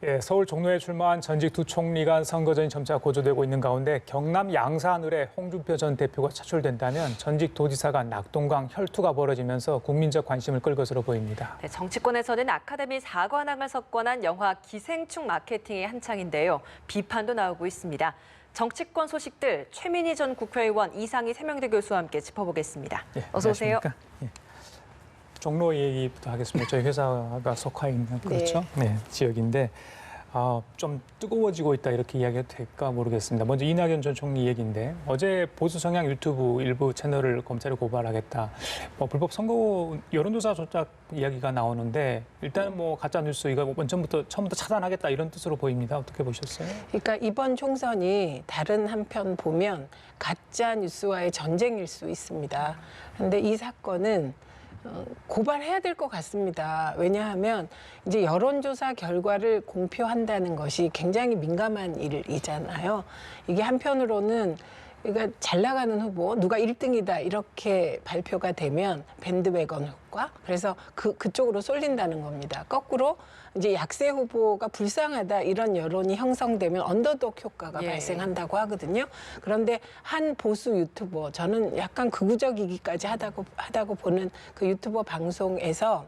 예, 서울 종로에 출마한 전직 두 총리 간 선거전이 점차 고조되고 있는 가운데 경남 양산을에 홍준표 전 대표가 차출된다면 전직 도지사가 낙동강 혈투가 벌어지면서 국민적 관심을 끌 것으로 보입니다. 네, 정치권에서는 아카데미 4관왕을 석권한 영화 기생충 마케팅이 한창인데요. 비판도 나오고 있습니다. 정치권 소식들 최민희 전 국회의원, 이상희 세명대 교수와 함께 짚어보겠습니다. 예, 어서 오세요. 예. 종로 얘기부터 하겠습니다. 저희 회사가 속해 있는 그렇죠? 네, 지역인데 좀 뜨거워지고 있다 이렇게 이야기해도 될까 모르겠습니다. 먼저 이낙연 전 총리 얘기인데 어제 보수 성향 유튜브 일부 채널을 검찰에 고발하겠다. 불법 선거 여론조사 조작 이야기가 나오는데 일단 가짜 뉴스 이거 처음부터 차단하겠다 이런 뜻으로 보입니다. 어떻게 보셨어요? 그러니까 이번 총선이 다른 한편 보면 가짜 뉴스와의 전쟁일 수 있습니다. 그런데 이 사건은 고발해야 될 것 같습니다. 왜냐하면 이제 여론조사 결과를 공표한다는 것이 굉장히 민감한 일이잖아요. 이게 한편으로는 그러니까 잘 나가는 후보, 누가 1등이다 이렇게 발표가 되면 밴드웨건 효과, 그래서 그쪽으로 쏠린다는 겁니다. 거꾸로 이제 약세 후보가 불쌍하다 이런 여론이 형성되면 언더독 효과가 발생한다고 하거든요. 그런데 한 보수 유튜버, 저는 약간 극우적이기까지 하다고 보는 그 유튜버 방송에서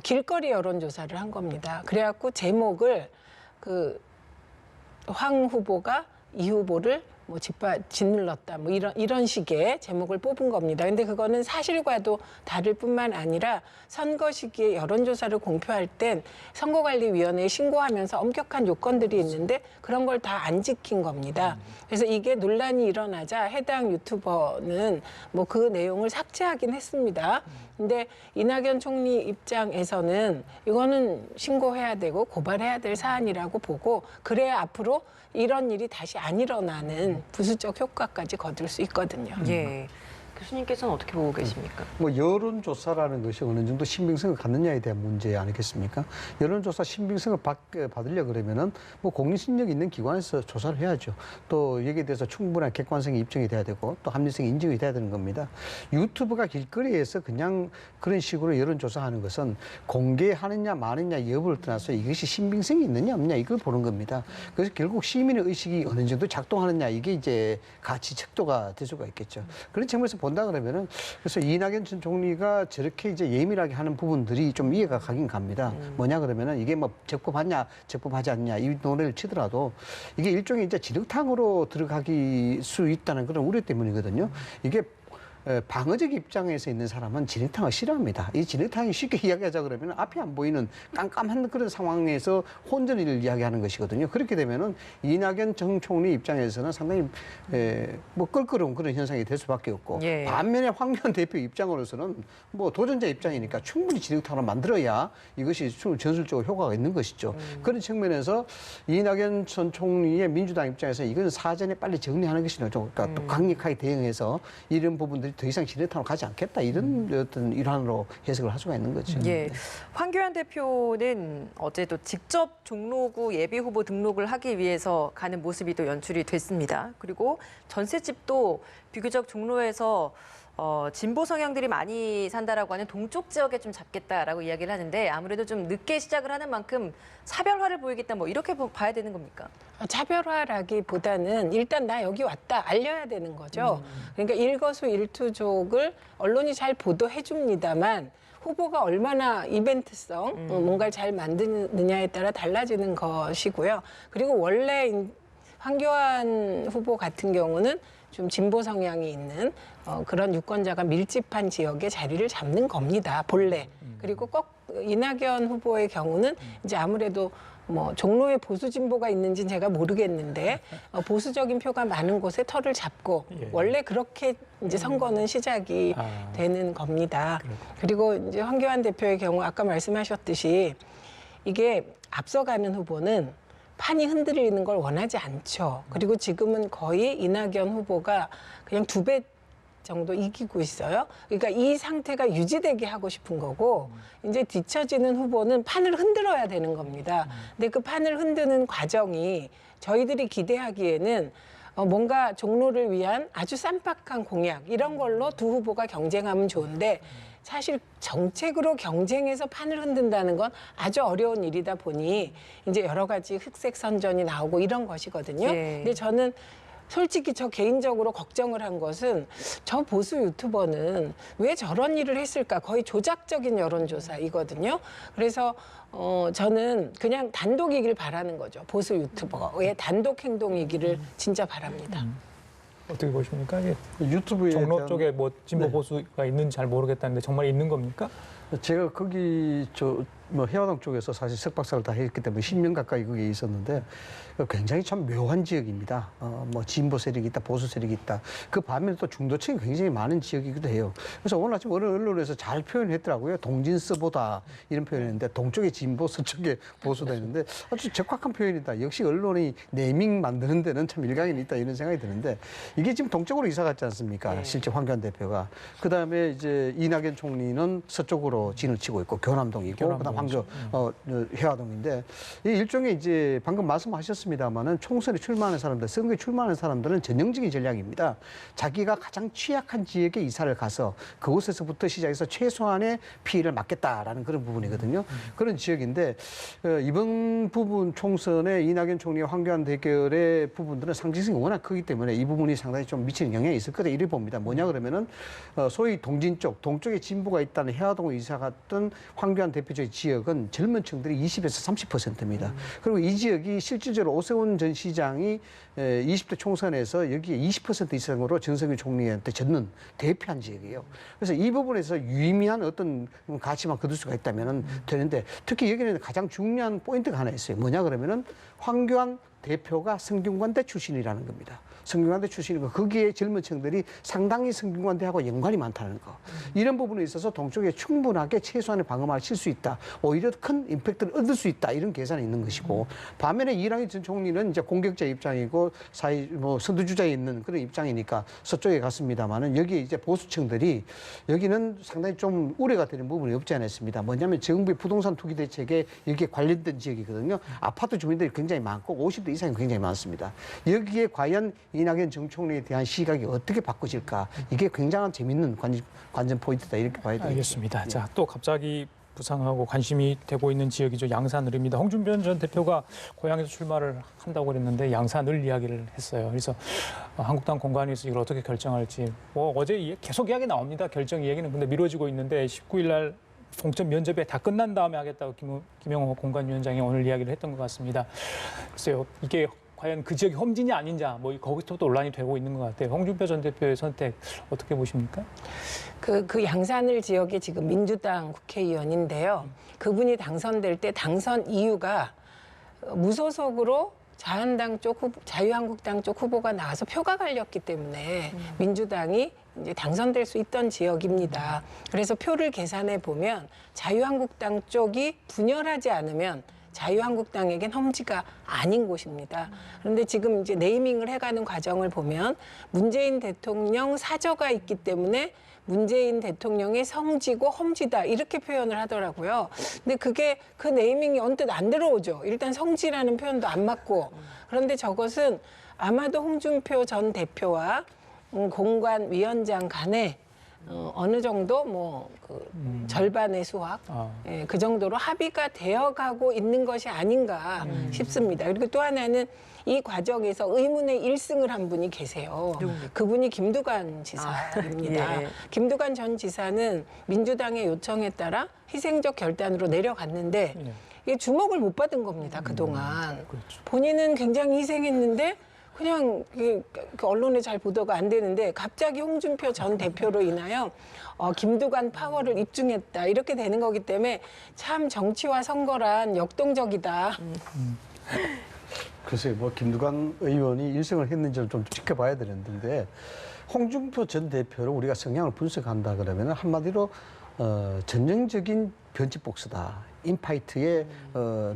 길거리 여론조사를 한 겁니다. 그래갖고 제목을 황 후보가 이 후보를 짓눌렀다 이런 식의 제목을 뽑은 겁니다. 근데 그거는 사실과도 다를 뿐만 아니라 선거 시기에 여론조사를 공표할 땐 선거관리위원회에 신고하면서 엄격한 요건들이 있는데 그런 걸 다 안 지킨 겁니다. 그래서 이게 논란이 일어나자 해당 유튜버는 그 내용을 삭제하긴 했습니다. 근데 이낙연 총리 입장에서는 이거는 신고해야 되고 고발해야 될 사안이라고 보고, 그래야 앞으로 이런 일이 다시 안 일어나는 부수적 효과까지 거둘 수 있거든요. 예. 교수님께서는 어떻게 보고 계십니까? 여론조사라는 것이 어느 정도 신빙성을 갖느냐에 대한 문제 아니겠습니까? 여론조사 신빙성을 받으려 그러면은 공신력 있는 기관에서 조사를 해야죠. 또 여기에 대해서 충분한 객관성이 입증이 돼야 되고 또 합리성이 인정이 돼야 되는 겁니다. 유튜브가 길거리에서 그냥 그런 식으로 여론조사하는 것은 공개하느냐 마느냐 여부를 떠나서 이것이 신빙성이 있느냐 없느냐 이걸 보는 겁니다. 그래서 결국 시민의 의식이 어느 정도 작동하느냐 이게 이제 가치 척도가 될 수가 있겠죠. 그런 측면에서 본다 그러면은 그래서 이낙연 전 총리가 저렇게 이제 예민하게 하는 부분들이 좀 이해가 가긴 갑니다. 뭐냐 그러면은 이게 적법하냐 적법하지 않냐 이 논의를 치더라도 이게 일종의 이제 진흙탕으로 들어가기 수 있다는 그런 우려 때문이거든요. 이게 방어적 입장에서 있는 사람은 진흙탕을 싫어합니다. 이 진흙탕이 쉽게 이야기하자 그러면 앞이 안 보이는 깜깜한 그런 상황에서 혼전을 이야기하는 것이거든요. 그렇게 되면은 이낙연 전 총리 입장에서는 상당히 껄끄러운 그런 현상이 될 수밖에 없고, 반면에 황교안 대표 입장으로서는 도전자 입장이니까 충분히 진흙탕을 만들어야 이것이 전술적으로 효과가 있는 것이죠. 그런 측면에서 이낙연 전 총리의 민주당 입장에서 이건 사전에 빨리 정리하는 것이 그러니까 또 강력하게 대응해서 이런 부분들이 더 이상 진흙탕으로 가지 않겠다 이런 어떤 일환으로 해석을 할 수가 있는 거죠. 예, 황교안 대표는 어제도 직접 종로구 예비 후보 등록을 하기 위해서 가는 모습이 또 연출이 됐습니다. 그리고 전셋집도 비교적 종로에서 진보 성향들이 많이 산다라고 하는 동쪽 지역에 좀 잡겠다라고 이야기를 하는데 아무래도 좀 늦게 시작을 하는 만큼 사별화를 보이겠다 이렇게 봐야 되는 겁니까? 차별화라기보다는 일단 나 여기 왔다 알려야 되는 거죠. 그러니까 일거수일투족을 언론이 잘 보도해 줍니다만 후보가 얼마나 이벤트성 뭔가를 잘 만드느냐에 따라 달라지는 것이고요. 그리고 원래 황교안 후보 같은 경우는 좀 진보 성향이 있는 그런 유권자가 밀집한 지역에 자리를 잡는 겁니다, 본래. 그리고 꼭 이낙연 후보의 경우는 이제 아무래도 종로에 보수 진보가 있는지는 제가 모르겠는데 보수적인 표가 많은 곳에 터를 잡고 원래 그렇게 이제 선거는 시작이 되는 겁니다. 그리고 이제 황교안 대표의 경우 아까 말씀하셨듯이 이게 앞서가는 후보는 판이 흔들리는 걸 원하지 않죠. 그리고 지금은 거의 이낙연 후보가 그냥 2배 정도 이기고 있어요. 그러니까 이 상태가 유지되게 하고 싶은 거고 이제 뒤처지는 후보는 판을 흔들어야 되는 겁니다. 근데 그 판을 흔드는 과정이 저희들이 기대하기에는 뭔가 종로를 위한 아주 쌈박한 공약 이런 걸로 두 후보가 경쟁하면 좋은데 사실 정책으로 경쟁해서 판을 흔든다는 건 아주 어려운 일이다 보니 이제 여러 가지 흑색 선전이 나오고 이런 것이거든요. 예. 근데 저는 솔직히 저 개인적으로 걱정을 한 것은 저 보수 유튜버는 왜 저런 일을 했을까? 거의 조작적인 여론조사이거든요. 그래서 저는 그냥 단독이길 바라는 거죠. 보수 유튜버의 단독 행동이기를 진짜 바랍니다. 어떻게 보십니까? 이게 유튜브에 종로 대한- 쪽에 뭐 진보 네. 보수가 있는지 잘 모르겠다는데 정말 있는 겁니까? 제가 거기 뭐 해화동 쪽에서 사실 석박사를 다 했기 때문에 10년 가까이 거기에 있었는데 굉장히 참 묘한 지역입니다. 뭐 진보 세력이 있다, 보수 세력이 있다. 그 반면에 또 중도층이 굉장히 많은 지역이기도 해요. 그래서 오늘 아침 어느 언론에서 잘 표현했더라고요. 동진서보다 이런 표현했는데 동쪽에 진보, 서쪽에 보수다 했는데 아주 적확한 표현이다. 역시 언론이 네이밍 만드는 데는 참 일가견이 있다 이런 생각이 드는데 이게 지금 동쪽으로 이사 갔지 않습니까? 네. 실제 황교안 대표가. 그다음에 이제 이낙연 총리는 서쪽으로 진을 치고 있고 교남동이고 그다음 해화동인데 이 일종의 이제 방금 말씀하셨습니다마는 총선에 출마하는 사람들, 선거에 출마하는 사람들은 전형적인 전략입니다. 자기가 가장 취약한 지역에 이사를 가서 그곳에서부터 시작해서 최소한의 피해를 막겠다라는 그런 부분이거든요. 그런 지역인데 이번 부분 총선에 이낙연 총리와 황교안 대결의 부분들은 상징성이 워낙 크기 때문에 이 부분이 상당히 좀 미치는 영향이 있을 거다 이렇게 봅니다. 뭐냐 그러면은 소위 동진 쪽, 동쪽에 진보가 있다는 해화동을 이사 갔던 황교안 대표적인 지역은 젊은 층들이 20에서 30%입니다. 그리고 이 지역이 실질적으로 오세훈 전 시장이 20대 총선에서 여기에 20% 이상으로 전성기 총리한테 졌는 대표한 지역이에요. 그래서 이 부분에서 유의미한 어떤 가치만 거둘 수가 있다면 되는데 특히 여기는 가장 중요한 포인트가 하나 있어요. 뭐냐 그러면은 황교안 대표가 성균관대 출신이라는 겁니다. 성균관대 출신이고 거기에 젊은 층들이 상당히 성균관대하고 연관이 많다는 거. 이런 부분에 있어서 동쪽에 충분하게 최소한의 방어막을 칠 수 있다. 오히려 큰 임팩트를 얻을 수 있다. 이런 계산이 있는 것이고 반면에 이낙연 전 총리는 이제 공격자 입장이고 선두주자에 있는 그런 입장이니까 서쪽에 갔습니다만은 여기에 이제 보수층들이 여기는 상당히 좀 우려가 되는 부분이 없지 않아 있습니다. 뭐냐면 정부의 부동산 투기 대책에 여기에 관련된 지역이거든요. 아파트 주민들이 굉장히 많고 50대 이상이 굉장히 많습니다. 여기에 과연 이낙연 전 총리에 대한 시각이 어떻게 바꿔질까? 이게 굉장한 재밌는 관전 포인트다 이렇게 봐야 되겠습니다. 알겠습니다. 자, 또 갑자기 부상하고 관심이 되고 있는 지역이죠. 양산을입니다. 홍준표 전 대표가 고향에서 출마를 한다고 그랬는데 양산을 이야기를 했어요. 그래서 한국당 공관위에서 이걸 어떻게 결정할지 어제 계속 이야기 나옵니다. 결정 이야기는 근데 미뤄지고 있는데 19일 날 공천 면접에 다 끝난 다음에 하겠다고 김영호 공관위원장이 오늘 이야기를 했던 것 같습니다. 글쎄요, 이게 과연 그 지역이 험진이 아닌지 거기서도 논란이 되고 있는 것 같아요. 홍준표 전 대표의 선택 어떻게 보십니까? 그 양산을 지역이 지금 민주당 국회의원인데요. 그분이 당선될 때 당선 이유가 무소속으로 자유한국당 쪽 후보가 나와서 표가 갈렸기 때문에 민주당이 이제 당선될 수 있던 지역입니다. 그래서 표를 계산해 보면 자유한국당 쪽이 분열하지 않으면 자유한국당에겐 험지가 아닌 곳입니다. 그런데 지금 이제 네이밍을 해가는 과정을 보면 문재인 대통령 사저가 있기 때문에 문재인 대통령의 성지고 험지다 이렇게 표현을 하더라고요. 근데 그게 그 네이밍이 언뜻 안 들어오죠. 일단 성지라는 표현도 안 맞고. 그런데 저것은 아마도 홍준표 전 대표와 공관위원장 간에 어느 정도 절반의 수확 그 정도로 합의가 되어가고 있는 것이 아닌가 싶습니다. 그리고 또 하나는 이 과정에서 의문의 1승을 한 분이 계세요. 그분이 김두관 지사입니다. 예. 김두관 전 지사는 민주당의 요청에 따라 희생적 결단으로 내려갔는데 이게 주목을 못 받은 겁니다. 그동안. 그렇죠. 본인은 굉장히 희생했는데 그냥 그 언론에 잘 보도가 안 되는데 갑자기 홍준표 전 대표로 인하여 김두관 파워를 입증했다 이렇게 되는 거기 때문에 참 정치와 선거란 역동적이다. 글쎄요, 김두관 의원이 1승을 했는지를 좀 지켜봐야 되는데 홍준표 전 대표를 우리가 성향을 분석한다 그러면 한마디로 전형적인 변칙복수다. 인파이트에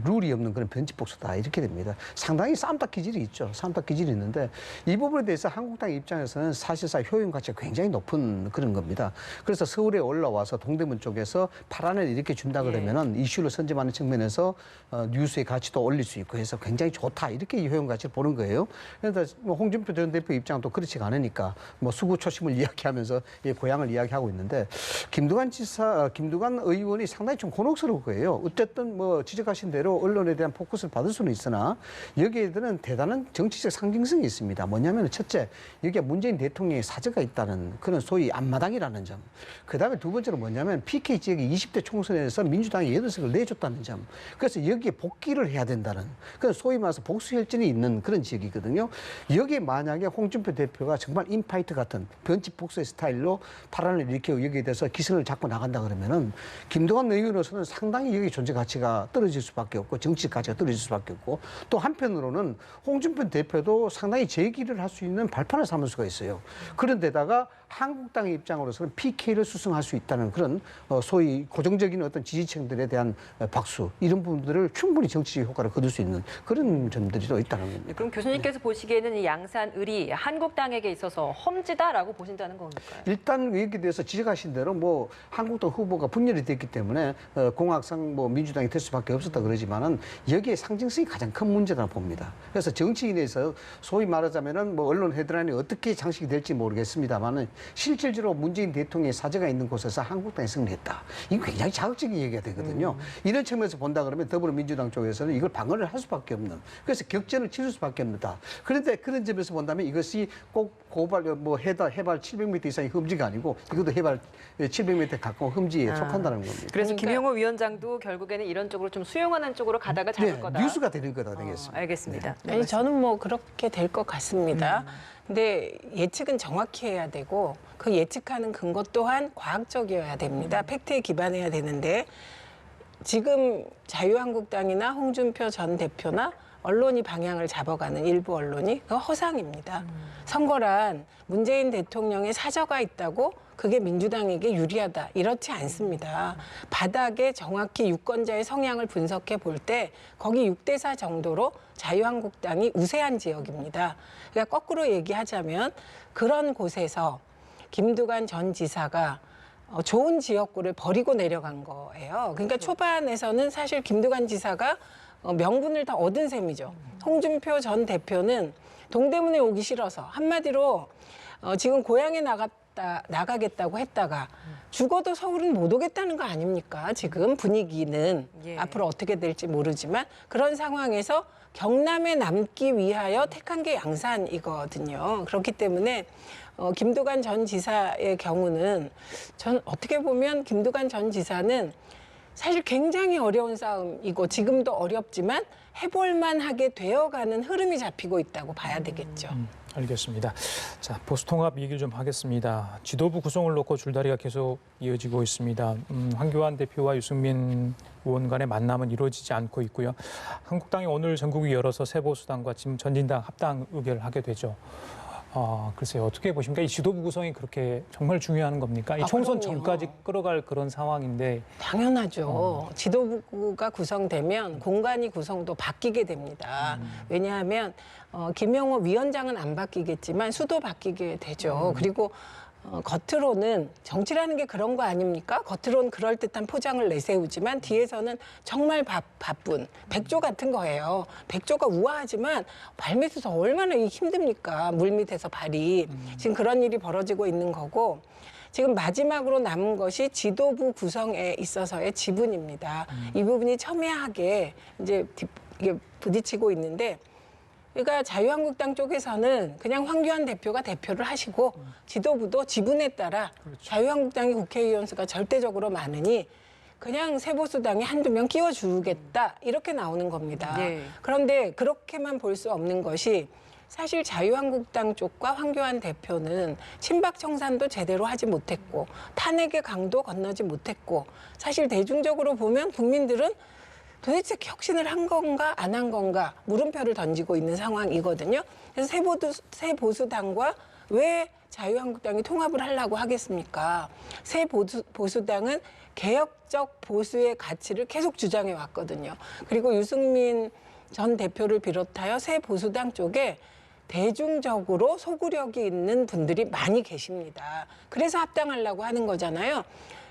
룰이 없는 그런 변칙복수다 이렇게 됩니다. 상당히 싸움닭 기질이 있죠. 싸움닭 기질이 있는데 이 부분에 대해서 한국당 입장에서는 사실상 효용 가치가 굉장히 높은 그런 겁니다. 그래서 서울에 올라와서 동대문 쪽에서 파란을 이렇게 준다 그러면은 이슈를 선점하는 측면에서 뉴스의 가치도 올릴 수 있고 해서 굉장히 좋다 이렇게 이 효용 가치를 보는 거예요. 그런데 뭐 홍준표 전 대표 입장도 그렇지가 않으니까 뭐 수구 초심을 이야기하면서 이 고향을 이야기하고 있는데 김두관 의원이 상당히 좀 곤혹스러울 거예요. 어쨌든 뭐 지적하신 대로 언론에 대한 포커스를 받을 수는 있으나 여기에는 대단한 정치적 상징성이 있습니다. 뭐냐면 첫째, 여기에 문재인 대통령의 사저가 있다는 그런 소위 앞마당이라는 점. 그다음에 두 번째로 뭐냐면 PK 지역의 20대 총선에서 민주당이 8석을 내줬다는 점. 그래서 여기에 복귀를 해야 된다는 그런 소위 말해서 복수혈전이 있는 그런 지역이거든요. 여기에 만약에 홍준표 대표가 정말 인파이트 같은 변칙 복수의 스타일로 파란을 일으키고 여기에 대해서 기선을 잡고 나간다 그러면은 김두관 의원으로서는 상당히 여기 존재 가치가 떨어질 수밖에 없고 정치 가치가 떨어질 수밖에 없고 또 한편으로는 홍준표 대표도 상당히 제기를 할 수 있는 발판을 삼을 수가 있어요. 그런데다가 한국당의 입장으로서는 PK를 수승할 수 있다는 그런 소위 고정적인 어떤 지지층들에 대한 박수 이런 부분들을 충분히 정치적 효과를 거둘 수 있는 그런 점들이 또 있다는 겁니다. 그럼 교수님께서 보시기에는 이 양산 을이 한국당에게 있어서 험지다라고 보신다는 건가요? 일단 여기에 대해서 지적하신 대로 뭐 한국당 후보가 분열이 됐기 때문에 공학상 뭐 민주당이 될 수밖에 없었다 그러지만은 여기에 상징성이 가장 큰 문제다 봅니다. 그래서 정치인에서 소위 말하자면은 뭐 언론 헤드라인이 어떻게 장식이 될지 모르겠습니다만은 실질적으로 문재인 대통령의 사저가 있는 곳에서 한국당이 승리했다. 이거 굉장히 자극적인 얘기가 되거든요. 이런 측면에서 본다 그러면 더불어민주당 쪽에서는 이걸 방어를 할 수밖에 없는. 그래서 격전을 치를 수밖에 없다. 그런데 그런 점에서 본다면 이것이 꼭 고발 뭐 해발 700m 이상의 험지가 아니고 이것도 해발 700m 가까운 험지에 속한다는 겁니다. 그래서 그러니까 김용호 위원장도 결국에는 이런 쪽으로 좀 수용하는 쪽으로 가다가 잡을 거다. 뉴스가 되는 거다 되겠습니다. 알겠습니다. 아니 저는 뭐 그렇게 될 것 같습니다. 근데 예측은 정확히 해야 되고 그 예측하는 근거 또한 과학적이어야 됩니다. 팩트에 기반해야 되는데 지금 자유한국당이나 홍준표 전 대표나 언론이 방향을 잡아가는 일부 언론이 그거 허상입니다. 선거란 문재인 대통령의 사저가 있다고 그게 민주당에게 유리하다. 이렇지 않습니다. 바닥에 정확히 유권자의 성향을 분석해 볼 때 거기 6대4 정도로 자유한국당이 우세한 지역입니다. 그러니까 거꾸로 얘기하자면 그런 곳에서 김두관 전 지사가 좋은 지역구를 버리고 내려간 거예요. 그러니까 초반에서는 사실 김두관 지사가 명분을 다 얻은 셈이죠. 홍준표 전 대표는 동대문에 오기 싫어서 한마디로 지금 고향에 나가겠다고 했다가 죽어도 서울은 못 오겠다는 거 아닙니까? 지금 분위기는 예. 앞으로 어떻게 될지 모르지만 그런 상황에서 경남에 남기 위하여 택한 게 양산이거든요. 그렇기 때문에 김두관 전 지사의 경우는 전 어떻게 보면 김두관 전 지사는 사실 굉장히 어려운 싸움이고 지금도 어렵지만 해볼만 하게 되어가는 흐름이 잡히고 있다고 봐야 되겠죠. 알겠습니다. 자, 보수통합 얘기를 좀 하겠습니다. 지도부 구성을 놓고 줄다리가 계속 이어지고 있습니다. 황교안 대표와 유승민 의원 간의 만남은 이루어지지 않고 있고요. 한국당이 오늘 전국이 열어서 새보수당과 지금 전진당 합당 의결하게 되죠. 글쎄요, 어떻게 보십니까? 이 지도부 구성이 그렇게 정말 중요한 겁니까? 이 총선 그럼요. 전까지 끌어갈 그런 상황인데. 당연하죠. 지도부가 구성되면 공간이 구성도 바뀌게 됩니다. 왜냐하면 김용호 위원장은 안 바뀌겠지만 수도 바뀌게 되죠. 그리고 겉으로는 정치라는 게 그런 거 아닙니까? 겉으로는 그럴듯한 포장을 내세우지만 뒤에서는 정말 바쁜 백조 같은 거예요. 백조가 우아하지만 발밑에서 얼마나 힘듭니까? 물밑에서 발이. 지금 그런 일이 벌어지고 있는 거고 지금 마지막으로 남은 것이 지도부 구성에 있어서의 지분입니다. 이 부분이 첨예하게 이제 이게 부딪히고 있는데 그러니까 자유한국당 쪽에서는 그냥 황교안 대표가 대표를 하시고 지도부도 지분에 따라 자유한국당의 국회의원 수가 절대적으로 많으니 그냥 새보수당에 한두 명 끼워주겠다 이렇게 나오는 겁니다. 네. 그런데 그렇게만 볼 수 없는 것이 사실 자유한국당 쪽과 황교안 대표는 친박 청산도 제대로 하지 못했고 탄핵의 강도 건너지 못했고 사실 대중적으로 보면 국민들은 도대체 혁신을 한 건가 안 한 건가 물음표를 던지고 있는 상황이거든요. 그래서 새보수당과 왜 자유한국당이 통합을 하려고 하겠습니까? 새 보수당은 개혁적 보수의 가치를 계속 주장해 왔거든요. 그리고 유승민 전 대표를 비롯하여 새 보수당 쪽에 대중적으로 소구력이 있는 분들이 많이 계십니다. 그래서 합당하려고 하는 거잖아요.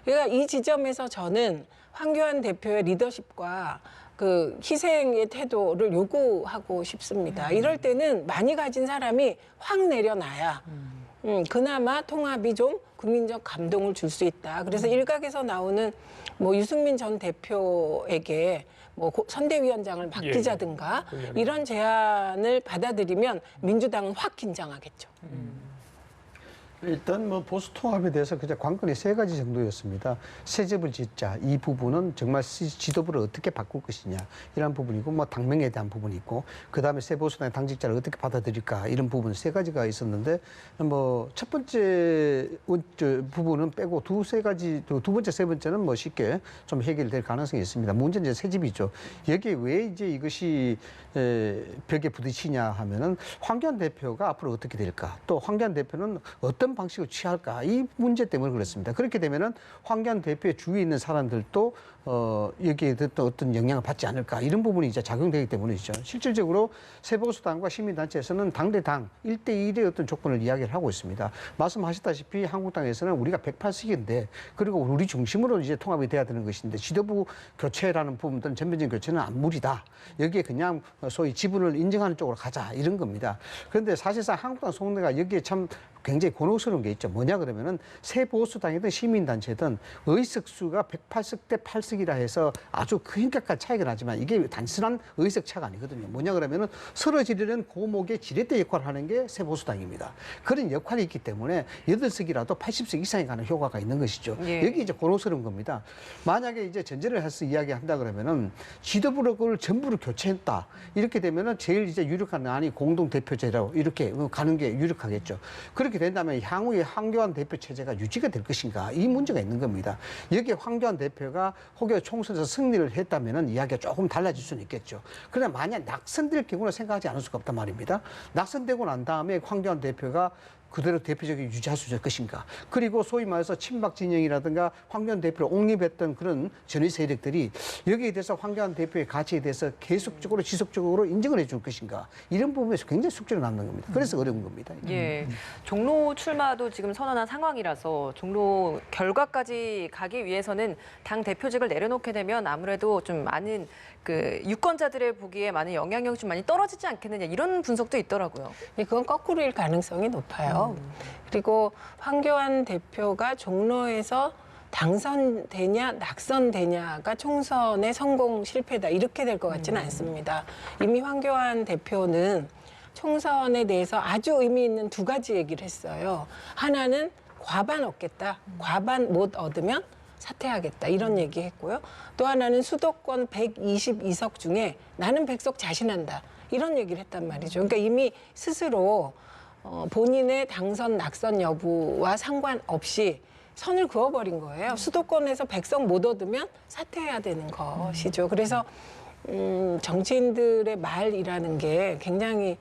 그러니까 이 지점에서 저는 황교안 대표의 리더십과 그 희생의 태도를 요구하고 싶습니다. 이럴 때는 많이 가진 사람이 확 내려놔야 그나마 통합이 좀 국민적 감동을 줄 수 있다. 그래서 일각에서 나오는 뭐 유승민 전 대표에게 뭐 선대위원장을 맡기자든가 이런 제안을 받아들이면 민주당은 확 긴장하겠죠. 일단 뭐 보수 통합에 대해서 그냥 관건이 3가지 정도였습니다. 새 집을 짓자 이 부분은 정말 지도부를 어떻게 바꿀 것이냐 이런 부분이고 뭐 당명에 대한 부분이 있고 그 다음에 새 보수당의 당직자를 어떻게 받아들일까 이런 부분 3가지가 있었는데 뭐 첫 번째 부분은 빼고 두 번째 세 번째는 뭐 쉽게 좀 해결될 가능성이 있습니다. 문제는 이제 새 집이죠. 여기에 왜 이제 이것이 벽에 부딪히냐 하면은 황교안 대표가 앞으로 어떻게 될까 또 황교안 대표는 어떤 방식을 취할까 이 문제 때문에 그렇습니다. 그렇게 되면은 황교안 대표의 주위에 있는 사람들도 여기에 어떤 영향을 받지 않을까 이런 부분이 이제 작용되기 때문이죠. 실질적으로 새보수당과 시민단체에서는 당대당 1대1의 어떤 조건을 이야기를 하고 있습니다. 말씀하셨다시피 한국당에서는 우리가 108석인데 그리고 우리 중심으로 이제 통합이 돼야 되는 것인데 지도부 교체라는 부분들은 전면적인 교체는 안 무리다. 여기에 그냥 소위 지분을 인정하는 쪽으로 가자 이런 겁니다. 그런데 사실상 한국당 속내가 여기에 참 굉장히 곤혹스러운 게 있죠. 뭐냐 그러면은 새보수당이든 시민단체든 의석수가 108석 대 8석이라 해서 아주 심각한 차이가 나지만 이게 단순한 의석 차가 아니거든요. 뭐냐 그러면은 서로 지르는 고목의 지렛대 역할을 하는 게 새보수당입니다. 그런 역할이 있기 때문에 8석이라도 80석 이상에 가는 효과가 있는 것이죠. 예. 여기 이제 곤혹스러운 겁니다. 만약에 이제 전제를 해서 이야기한다 그러면은 지도부를 전부를 교체했다. 이렇게 되면은 제일 이제 유력한 안이 공동대표제라고 이렇게 가는 게 유력하겠죠. 그렇게 된다면 향후에 황교안 대표 체제가 유지가 될 것인가 이 문제가 있는 겁니다. 여기에 황교안 대표가 혹여 총선에서 승리를 했다면 이야기가 조금 달라질 수는 있겠죠. 그러나 만약 낙선될 경우는 생각하지 않을 수가 없단 말입니다. 낙선되고 난 다음에 황교안 대표가 그대로 대표적인 유지할 수 있을 것인가. 그리고 소위 말해서 친박 진영이라든가 황교안 대표를 옹립했던 그런 전위 세력들이 여기에 대해서 황교안 대표의 가치에 대해서 계속적으로 지속적으로 인정을 해줄 것인가. 이런 부분에서 굉장히 숙제가 남는 겁니다. 그래서 어려운 겁니다. 예, 종로 출마도 지금 선언한 상황이라서 종로 결과까지 가기 위해서는 당 대표직을 내려놓게 되면 아무래도 좀 많은 그 유권자들의 보기에 많은 영향력이 좀 많이 떨어지지 않겠느냐 이런 분석도 있더라고요. 근데 그건 거꾸로일 가능성이 높아요. 그리고 황교안 대표가 종로에서 당선되냐 낙선되냐가 총선의 성공 실패다 이렇게 될 것 같지는 않습니다. 이미 황교안 대표는 총선에 대해서 아주 의미 있는 2가지 얘기를 했어요. 하나는 과반 얻겠다. 과반 못 얻으면 사퇴하겠다 이런 얘기했고요. 또 하나는 수도권 122석 중에 나는 100석 자신한다 이런 얘기를 했단 말이죠. 그러니까 이미 스스로 본인의 당선 낙선 여부와 상관없이 선을 그어버린 거예요. 수도권에서 100석 못 얻으면 사퇴해야 되는 것이죠. 그래서 정치인들의 말이라는 게 굉장히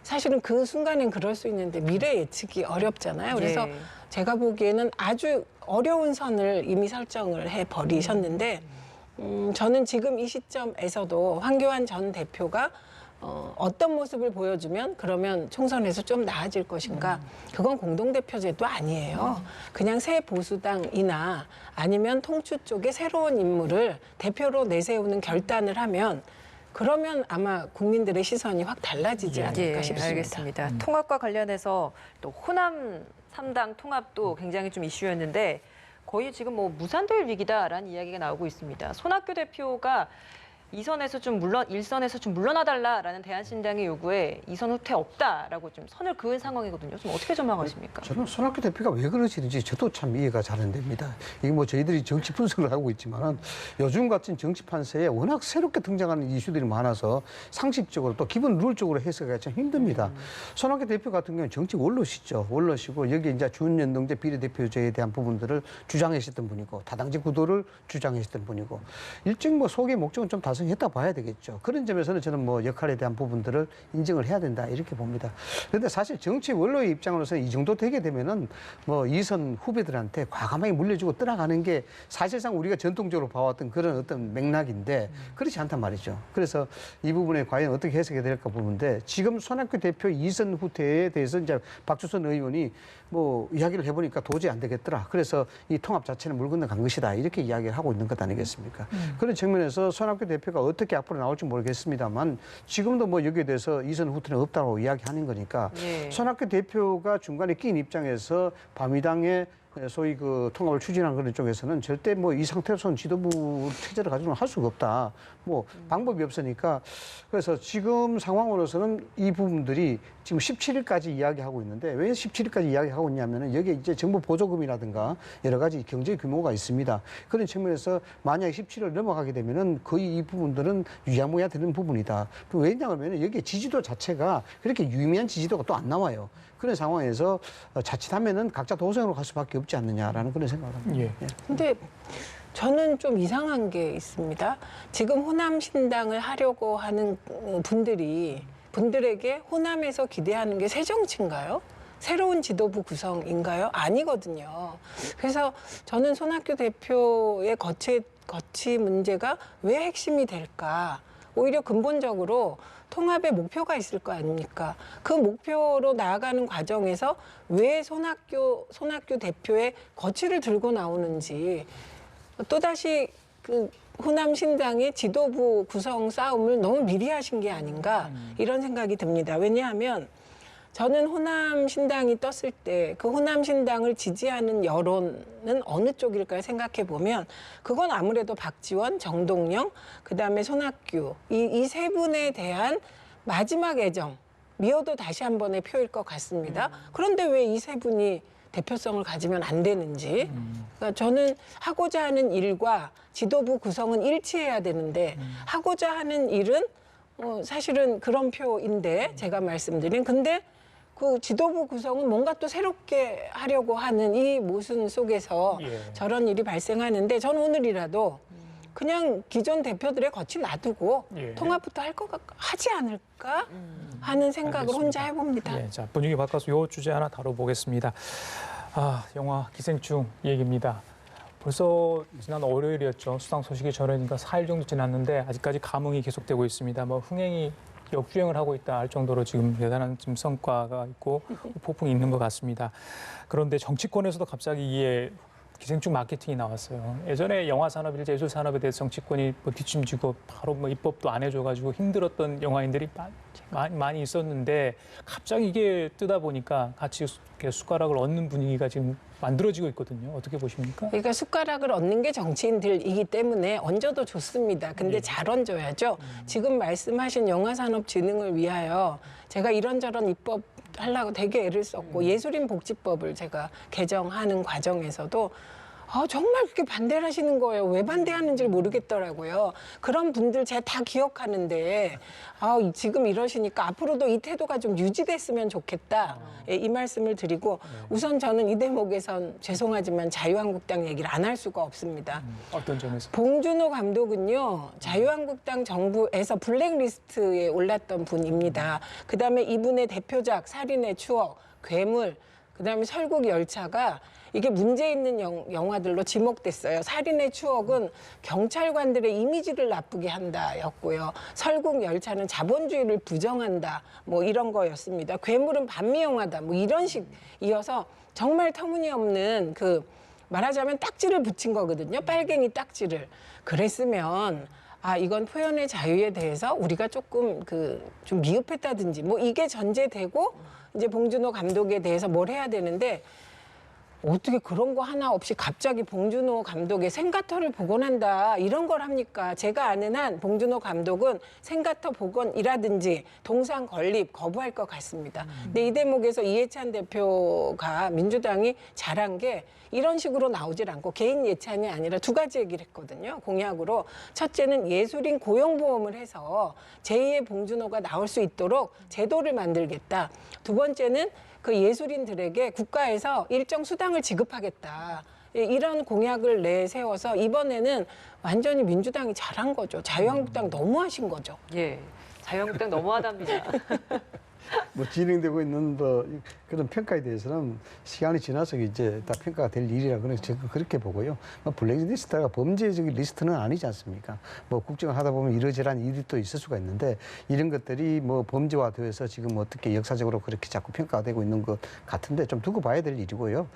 사실은 그 순간엔 그럴 수 있는데 미래 예측이 어렵잖아요. 그래서 예. 제가 보기에는 아주 어려운 선을 이미 설정을 해버리셨는데 저는 지금 이 시점에서도 황교안 전 대표가 어떤 모습을 보여주면 그러면 총선에서 좀 나아질 것인가. 그건 공동대표제도 아니에요. 그냥 새 보수당이나 아니면 통추 쪽에 새로운 인물을 대표로 내세우는 결단을 하면 그러면 아마 국민들의 시선이 확 달라지지 않을까 싶습니다. 알겠습니다. 통합과 관련해서 또 호남 3당 통합도 굉장히 좀 이슈였는데 거의 지금 뭐 무산될 위기다라는 이야기가 나오고 있습니다. 손학규 대표가 2선에서 좀 물러나달라라는 대한신당의 요구에 2선 후퇴 없다라고 좀 선을 그은 상황이거든요. 좀 어떻게 전망하십니까? 저는 손학규 대표가 왜 그러시는지 저도 참 이해가 잘 안 됩니다. 이게 뭐 저희들이 정치 분석을 하고 있지만은 요즘 같은 정치 판세에 워낙 새롭게 등장하는 이슈들이 많아서 상식적으로 또 기본 룰적으로 해석하기가 참 힘듭니다. 손학규 대표 같은 경우는 정치 원로시죠. 원로시고 여기 이제 준연동제 비례대표제에 대한 부분들을 주장하셨던 분이고 다당제 구도를 주장하셨던 분이고 일정 뭐 속의 목적은 좀 다섯 완성했다 봐야 되겠죠. 그런 점에서는 저는 뭐 역할에 대한 부분들을 인정을 해야 된다 이렇게 봅니다. 그런데 사실 정치 원로의 입장으로서는 이 정도 되게 되면은 뭐 이선 후배들한테 과감하게 물려주고 떠나가는 게 사실상 우리가 전통적으로 봐왔던 그런 어떤 맥락인데 그렇지 않단 말이죠. 그래서 이 부분에 과연 어떻게 해석이 될까 보는데 지금 손학규 대표 이선 후퇴에 대해서 이제 박주선 의원이 뭐 이야기를 해보니까 도저히 안 되겠더라. 그래서 이 통합 자체는 물 건너간 것이다. 이렇게 이야기를 하고 있는 것 아니겠습니까? 그런 측면에서 손학규 대표가 어떻게 앞으로 나올지 모르겠습니다만 지금도 뭐 여기에 대해서 이선 후퇴는 없다고 이야기하는 거니까 손학규 대표가 중간에 낀 입장에서 바미당의 소위 그 통합을 추진하는 그런 쪽에서는 절대 뭐 이 상태로서는 지도부 체제를 가지고는 할 수가 없다. 뭐 방법이 없으니까 그래서 지금 상황으로서는 이 부분들이 지금 17일까지 이야기하고 있는데 왜 17일까지 이야기하고 있냐면은 여기에 이제 정부 보조금이라든가 여러 가지 경제 규모가 있습니다. 그런 측면에서 만약에 17일 넘어가게 되면은 거의 이 부분들은 유야무야 되는 부분이다. 왜냐하면 여기에 지지도 자체가 그렇게 유의미한 지지도가 또 안 나와요. 그런 상황에서 자칫하면은 각자 도생으로 갈 수밖에 없지 않느냐라는 그런 생각을 합니다. 예. 예. 근데 저는 좀 이상한 게 있습니다. 지금 호남 신당을 하려고 하는 분들에게 호남에서 기대하는 게 새 정치인가요? 새로운 지도부 구성인가요? 아니거든요. 그래서 저는 손학규 대표의 거취 문제가 왜 핵심이 될까? 오히려 근본적으로 통합의 목표가 있을 거 아닙니까? 그 목표로 나아가는 과정에서 왜 손학규 대표의 거취를 들고 나오는지 또다시 그 호남 신당의 지도부 구성 싸움을 너무 미리 하신 게 아닌가 이런 생각이 듭니다. 왜냐하면 저는 호남 신당이 떴을 때 그 호남 신당을 지지하는 여론은 어느 쪽일까 생각해 보면 그건 아무래도 박지원, 정동영, 그다음에 손학규 이 세 분에 대한 마지막 애정, 미워도 다시 한 번의 표일 것 같습니다. 그런데 왜 이 세 분이 대표성을 가지면 안 되는지. 그러니까 저는 하고자 하는 일과 지도부 구성은 일치해야 되는데 하고자 하는 일은 사실은 그런 표인데 제가 말씀드린 근데 그 지도부 구성은 뭔가 또 새롭게 하려고 하는 이 모순 속에서 저런 일이 발생하는데 전 오늘이라도 그냥 기존 대표들의 거취 놔두고 통합부터 하지 않을까 하는 생각을 알겠습니다. 혼자 해봅니다. 예, 자, 분위기 바꿔서 요 주제 하나 다뤄보겠습니다. 영화 기생충 얘기입니다. 벌써 지난 월요일이었죠. 수상 소식이 전해지니까 4일 정도 지났는데 아직까지 감흥이 계속되고 있습니다. 뭐 흥행이 역주행을 하고 있다 할 정도로 지금 대단한 지금 성과가 있고 폭풍이 있는 것 같습니다. 그런데 정치권에서도 갑자기 이에 기생충 마케팅이 나왔어요. 예전에 영화 산업이나 예술 산업에 대해서 정치권이 뭐 뒷짐지고 바로 뭐 입법도 안 해줘가지고 힘들었던 영화인들이 많이 있었는데 갑자기 이게 뜨다 보니까 같이 숟가락을 얹는 분위기가 지금 만들어지고 있거든요. 어떻게 보십니까? 그러니까 숟가락을 얹는 게 정치인들이기 때문에 얹어도 좋습니다. 근데 잘 얹어야죠. 지금 말씀하신 영화산업진흥을 위하여 제가 이런저런 입법 하려고 되게 애를 썼고 예술인 복지법을 제가 개정하는 과정에서도 정말 그렇게 반대를 하시는 거예요. 왜 반대하는지 모르겠더라고요. 그런 분들 제가 다 기억하는데 지금 이러시니까 앞으로도 이 태도가 좀 유지됐으면 좋겠다. 이 말씀을 드리고 우선 저는 이 대목에선 죄송하지만 자유한국당 얘기를 안 할 수가 없습니다. 어떤 점에서? 봉준호 감독은요. 자유한국당 정부에서 블랙리스트에 올랐던 분입니다. 그다음에 이분의 대표작 살인의 추억, 괴물, 그다음에 설국열차가 이게 문제 있는 영화들로 지목됐어요. 살인의 추억은 경찰관들의 이미지를 나쁘게 한다였고요. 설국열차는 자본주의를 부정한다. 뭐 이런 거였습니다. 괴물은 반미 영화다. 뭐 이런 식이어서 정말 터무니없는 말하자면 딱지를 붙인 거거든요. 빨갱이 딱지를. 그랬으면 이건 표현의 자유에 대해서 우리가 조금 좀 미흡했다든지 뭐 이게 전제되고 이제 봉준호 감독에 대해서 뭘 해야 되는데 어떻게 그런 거 하나 없이 갑자기 봉준호 감독의 생가터를 복원한다 이런 걸 합니까? 제가 아는 한 봉준호 감독은 생가터 복원이라든지 동상 건립 거부할 것 같습니다. 근데 이 대목에서 이해찬 대표가 민주당이 잘한 게 이런 식으로 나오질 않고 개인 예찬이 아니라 두 가지 얘기를 했거든요. 공약으로. 첫째는 예술인 고용보험을 해서 제2의 봉준호가 나올 수 있도록 제도를 만들겠다. 두 번째는 그 예술인들에게 국가에서 일정 수당을 지급하겠다. 이런 공약을 내세워서 이번에는 완전히 민주당이 잘한 거죠. 자유한국당 너무하신 거죠. 예. 자유한국당 너무하답니다. 뭐 진행되고 있는 뭐 그런 평가에 대해서는 시간이 지나서 이제 다 평가가 될 일이라 저는 그렇게 보고요. 뭐 블랙리스트가 범죄적인 리스트는 아니지 않습니까? 뭐 국정을 하다 보면 이러저러한 일이 또 있을 수가 있는데 이런 것들이 뭐 범죄화되어서 지금 어떻게 역사적으로 그렇게 자꾸 평가가 되고 있는 것 같은데 좀 두고 봐야 될 일이고요.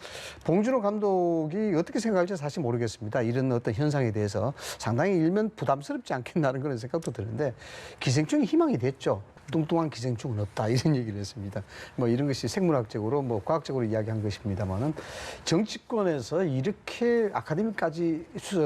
봉준호 감독이 어떻게 생각할지 사실 모르겠습니다. 이런 어떤 현상에 대해서 상당히 일면 부담스럽지 않겠나는 그런 생각도 드는데 기생충이 희망이 됐죠. 뚱뚱한 기생충은 없다 이런 얘기를 했습니다. 뭐 이런 것이 생물학적으로 뭐 과학적으로 이야기한 것입니다만은 정치권에서 이렇게 아카데미까지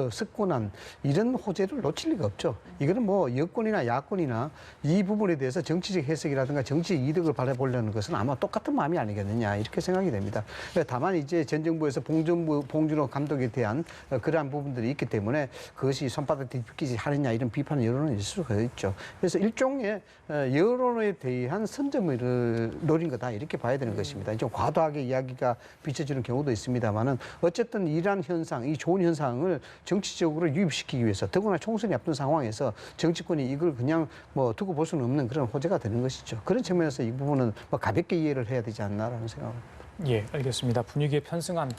습권한 이런 호재를 놓칠 리가 없죠. 이거는 뭐 여권이나 야권이나 이 부분에 대해서 정치적 해석이라든가 정치 이득을 바라보려는 것은 아마 똑같은 마음이 아니겠느냐 이렇게 생각이 됩니다. 다만 이제 전 정부에서 봉준호 감독에 대한 그러한 부분들이 있기 때문에 그것이 손바닥 뒤집기지 하느냐 이런 비판 여론은 있을 수가 있죠. 그래서 일종의 여론에 대한 선점을 노린 거다 이렇게 봐야 되는 것입니다. 좀 과도하게 이야기가 비춰지는 경우도 있습니다만은 어쨌든 이러한 현상, 이 좋은 현상을 정치적으로 유입시키기 위해서 더구나 총선이 앞둔 상황에서 정치권이 이걸 그냥 뭐 두고 볼 수는 없는 그런 호재가 되는 것이죠. 그런 측면에서 이 부분은 뭐 가볍게 이해를 해야 되지 않나라는 생각입니다. 예, 알겠습니다. 분위기에 편승한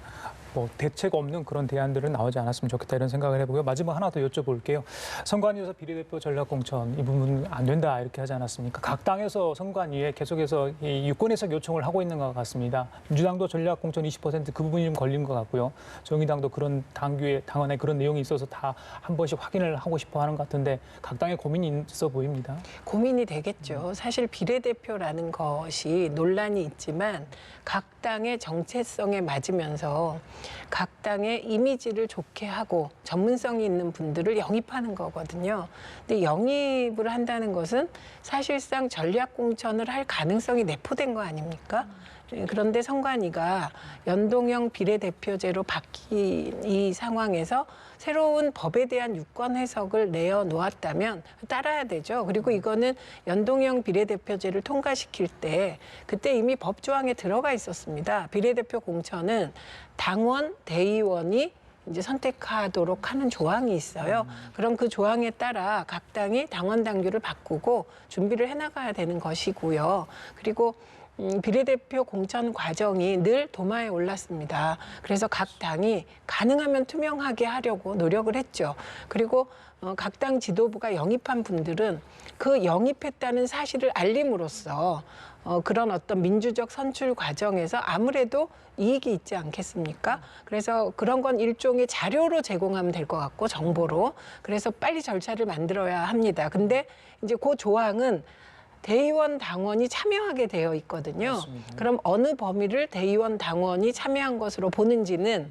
뭐 대책 없는 그런 대안들은 나오지 않았으면 좋겠다 이런 생각을 해보고요. 마지막 하나 더 여쭤볼게요. 선관위에서 비례대표 전략공천 이 부분 안 된다 이렇게 하지 않았습니까? 각 당에서 선관위에 계속해서 이 유권 해석 요청을 하고 있는 것 같습니다. 민주당도 전략공천 20% 그 부분이 좀 걸린 것 같고요. 정의당도 그런 당원에 그런 내용이 있어서 다 한 번씩 확인을 하고 싶어 하는 것 같은데 각 당의 고민이 있어 보입니다. 고민이 되겠죠. 사실 비례대표라는 것이 논란이 있지만 각 당의 정체성에 맞으면서 각 당의 이미지를 좋게 하고 전문성이 있는 분들을 영입하는 거거든요. 근데 영입을 한다는 것은 사실상 전략공천을 할 가능성이 내포된 거 아닙니까? 그런데 선관위가 연동형 비례대표제로 바뀐 이 상황에서 새로운 법에 대한 유권 해석을 내어놓았다면 따라야 되죠. 그리고 이거는 연동형 비례대표제를 통과시킬 때 그때 이미 법 조항에 들어가 있었습니다. 비례대표 공천은 당원, 대의원이 이제 선택하도록 하는 조항이 있어요. 그럼 그 조항에 따라 각 당이 당원 당규를 바꾸고 준비를 해나가야 되는 것이고요. 그리고 비례대표 공천 과정이 늘 도마에 올랐습니다. 그래서 각 당이 가능하면 투명하게 하려고 노력을 했죠. 그리고 각 당 지도부가 영입한 분들은 그 영입했다는 사실을 알림으로써 그런 어떤 민주적 선출 과정에서 아무래도 이익이 있지 않겠습니까? 그래서 그런 건 일종의 자료로 제공하면 될 것 같고 정보로. 그래서 빨리 절차를 만들어야 합니다. 근데 이제 그 조항은 대의원 당원이 참여하게 되어 있거든요. 맞습니다. 그럼 어느 범위를 대의원 당원이 참여한 것으로 보는지는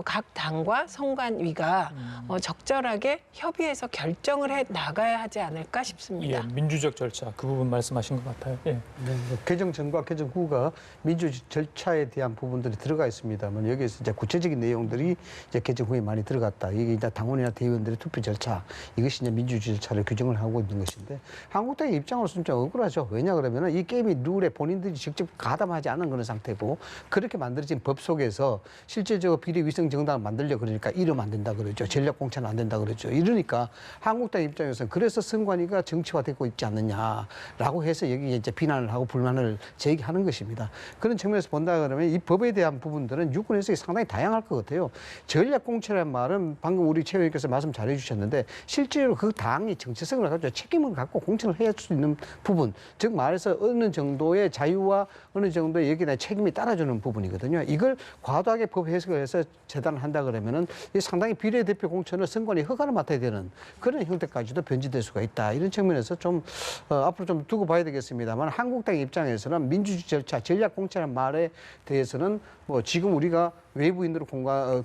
각 당과 선관위가 적절하게 협의해서 결정을 해 나가야 하지 않을까 싶습니다. 예, 민주적 절차 그 부분 말씀하신 것 같아요. 예. 네, 뭐 개정 전과 개정 후가 민주 절차에 대한 부분들이 들어가 있습니다만 여기에서 이제 구체적인 내용들이 이제 개정 후에 많이 들어갔다. 이게 이제 당원이나 대의원들의 투표 절차 이것이 이제 민주 절차를 규정을 하고 있는 것인데 한국당의 입장으로서는 좀 억울하죠. 왜냐 그러면은 이 게임이 룰에 본인들이 직접 가담하지 않은 그런 상태고 그렇게 만들어진 법 속에서 실제적으로 비례위성 정당을 만들려 그러니까 이러면 안 된다 그러죠. 전략 공천은 안 된다 그러죠. 이러니까 한국당 입장에서는 그래서 선관위가 정치화되고 있지 않느냐라고 해서 여기에 이제 비난을 하고 불만을 제기하는 것입니다. 그런 측면에서 본다 그러면 이 법에 대한 부분들은 유권 해석이 상당히 다양할 것 같아요. 전략 공천이라는 말은 방금 우리 최 의원께서 말씀 잘해 주셨는데 실제로 그 당이 정체성을 가지고 책임을 갖고 공천을 해야 할 수 있는 부분, 즉 말해서 어느 정도의 자유와 어느 정도의 여기에 대한 책임이 따라주는 부분이거든요. 이걸 과도하게 법 해석을 해서 재단을 한다 그러면은 상당히 비례대표 공천을 선관위 허가를 맡아야 되는 그런 형태까지도 변질될 수가 있다. 이런 측면에서 좀 앞으로 좀 두고 봐야 되겠습니다만 한국당 입장에서는 민주주의 절차, 전략 공천이라는 말에 대해서는 뭐 지금 우리가 외부인으로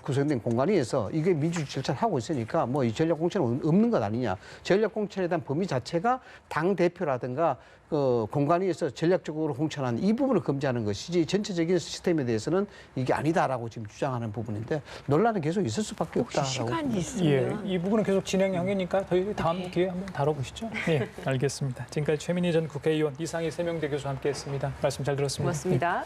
구성된 공간에서 이게 민주주의 절차를 하고 있으니까 뭐 이 전략 공천은 없는 것 아니냐. 전략 공천에 대한 범위 자체가 당 대표라든가 공간위에서 전략적으로 공천한 이 부분을 금지하는 것이지 전체적인 시스템에 대해서는 이게 아니다라고 지금 주장하는 부분인데 논란은 계속 있을 수밖에 없다라고. 시간이 예, 있으면 이 부분은 계속 진행형이니까 저희 다음 기회에 한번 다뤄보시죠. 예, 알겠습니다. 지금까지 최민희 전 국회의원, 이상희 세명대 교수와 함께했습니다. 말씀 잘 들었습니다. 고맙습니다.